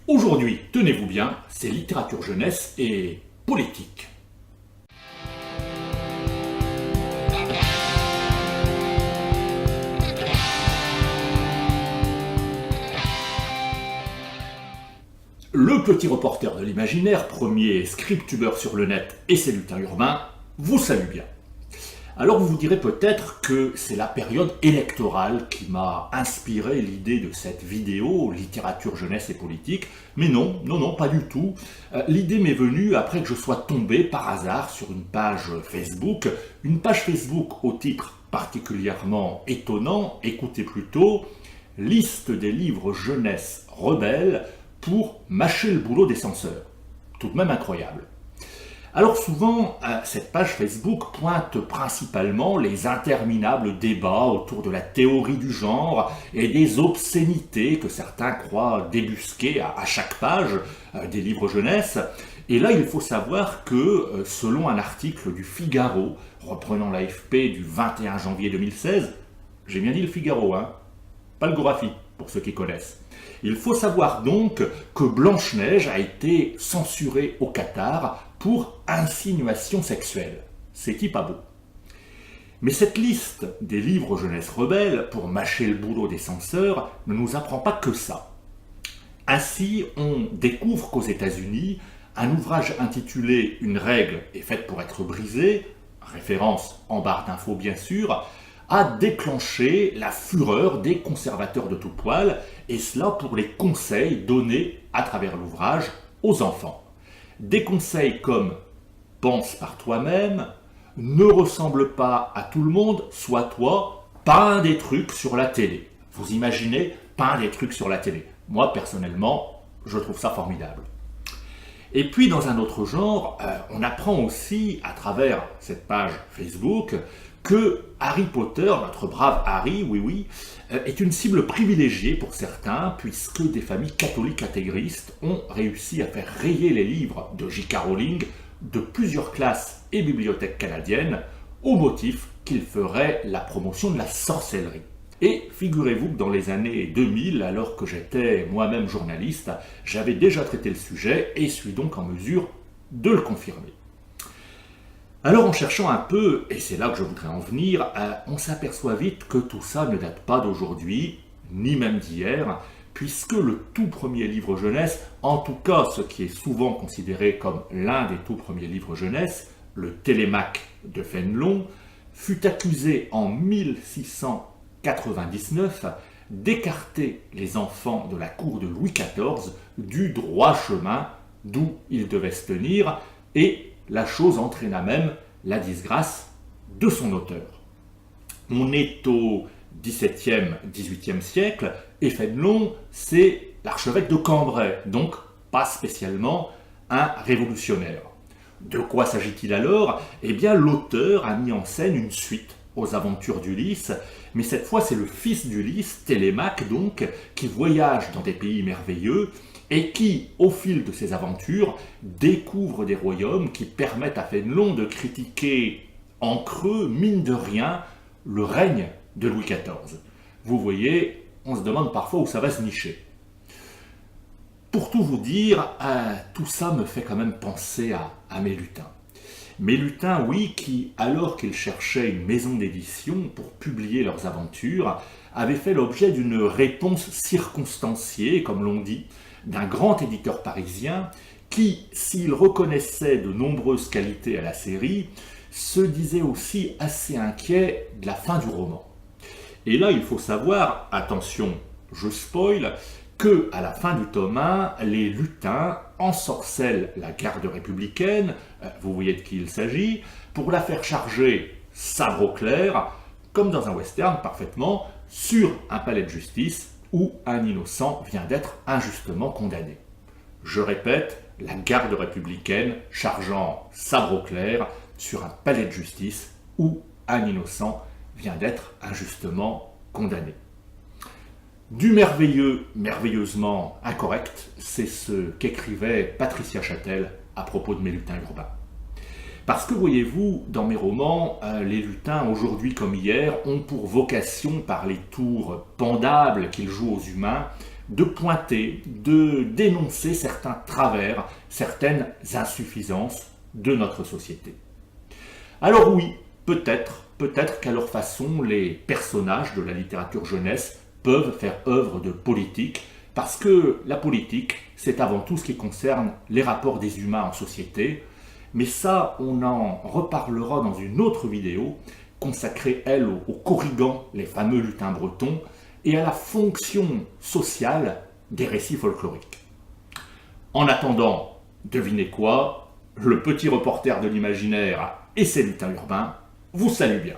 Aujourd'hui, tenez-vous bien, c'est littérature jeunesse et politique. Le petit reporter de l'imaginaire, premier scriptubeur sur le net et ses lutins urbains, vous salue bien. Alors vous vous direz peut-être que c'est la période électorale qui m'a inspiré l'idée de cette vidéo, littérature jeunesse et politique, mais non, pas du tout. L'idée m'est venue après que je sois tombé par hasard sur une page Facebook au titre particulièrement étonnant, écoutez plutôt, liste des livres jeunesse rebelles pour mâcher le boulot des censeurs. Tout de même incroyable. Alors souvent, cette page Facebook pointe principalement les interminables débats autour de la théorie du genre et des obscénités que certains croient débusquer à chaque page des livres jeunesse. Et là, il faut savoir que, selon un article du Figaro, reprenant l'AFP du 21 janvier 2016, j'ai bien dit le Figaro, pas le Gorafi, pour ceux qui connaissent. Il faut savoir donc que Blanche-Neige a été censurée au Qatar pour insinuation sexuelle. C'est-il pas beau? Mais cette liste des livres jeunesse rebelles pour mâcher le boulot des censeurs ne nous apprend pas que ça. Ainsi, on découvre qu'aux États-Unis, un ouvrage intitulé Une règle est faite pour être brisée, référence en barre d'infos bien sûr, a déclenché la fureur des conservateurs de tout poil, et cela pour les conseils donnés à travers l'ouvrage aux enfants. Des conseils comme « pense par toi-même »,« ne ressemble pas à tout le monde, sois toi »,« peins des trucs sur la télé ». Vous imaginez, peins des trucs sur la télé. Moi, personnellement, je trouve ça formidable. Et puis, dans un autre genre, on apprend aussi, à travers cette page Facebook, que Harry Potter, notre brave Harry, oui, est une cible privilégiée pour certains, puisque des familles catholiques intégristes ont réussi à faire rayer les livres de J.K. Rowling de plusieurs classes et bibliothèques canadiennes, au motif qu'ils feraient la promotion de la sorcellerie. Et figurez-vous que dans les années 2000, alors que j'étais moi-même journaliste, j'avais déjà traité le sujet et suis donc en mesure de le confirmer. Alors en cherchant un peu, et c'est là que je voudrais en venir, on s'aperçoit vite que tout ça ne date pas d'aujourd'hui, ni même d'hier, puisque le tout premier livre jeunesse, en tout cas ce qui est souvent considéré comme l'un des tout premiers livres jeunesse, le Télémaque de Fénelon, fut accusé en 1699 d'écarter les enfants de la cour de Louis XIV du droit chemin d'où ils devaient se tenir, et la chose entraîna même la disgrâce de son auteur. On est au XVIIe, XVIIIe siècle, et Fénelon, c'est l'archevêque de Cambrai, donc pas spécialement un révolutionnaire. De quoi s'agit-il alors? Eh bien, l'auteur a mis en scène une suite aux aventures d'Ulysse, mais cette fois c'est le fils d'Ulysse, Télémaque donc, qui voyage dans des pays merveilleux, et qui, au fil de ses aventures, découvre des royaumes qui permettent à Fénelon de critiquer en creux, mine de rien, le règne de Louis XIV. Vous voyez, on se demande parfois où ça va se nicher. Pour tout vous dire, tout ça me fait quand même penser à mes lutins. Mes lutins, oui, qui, alors qu'ils cherchaient une maison d'édition pour publier leurs aventures, avaient fait l'objet d'une réponse circonstanciée, comme l'on dit, d'un grand éditeur parisien qui, s'il reconnaissait de nombreuses qualités à la série, se disait aussi assez inquiet de la fin du roman. Et là, il faut savoir, attention, je spoil, que à la fin du tome 1, les lutins ensorcellent la garde républicaine, vous voyez de qui il s'agit, pour la faire charger sabre au clair, comme dans un western parfaitement, sur un palais de justice où un innocent vient d'être injustement condamné. Je répète, la garde républicaine chargeant sabre au clair sur un palais de justice où un innocent vient d'être injustement condamné. Du merveilleux, merveilleusement incorrect, c'est ce qu'écrivait Patricia Châtel à propos de mes lutins urbains. Parce que, voyez-vous, dans mes romans, les lutins, aujourd'hui comme hier, ont pour vocation, par les tours pendables qu'ils jouent aux humains, de pointer, de dénoncer certains travers, certaines insuffisances de notre société. Alors oui, peut-être qu'à leur façon, les personnages de la littérature jeunesse peuvent faire œuvre de politique, parce que la politique, c'est avant tout ce qui concerne les rapports des humains en société, mais ça, on en reparlera dans une autre vidéo, consacrée, elle, aux corrigans, les fameux lutins bretons, et à la fonction sociale des récits folkloriques. En attendant, devinez quoi, le petit reporter de l'imaginaire et ses lutins urbains vous salue bien.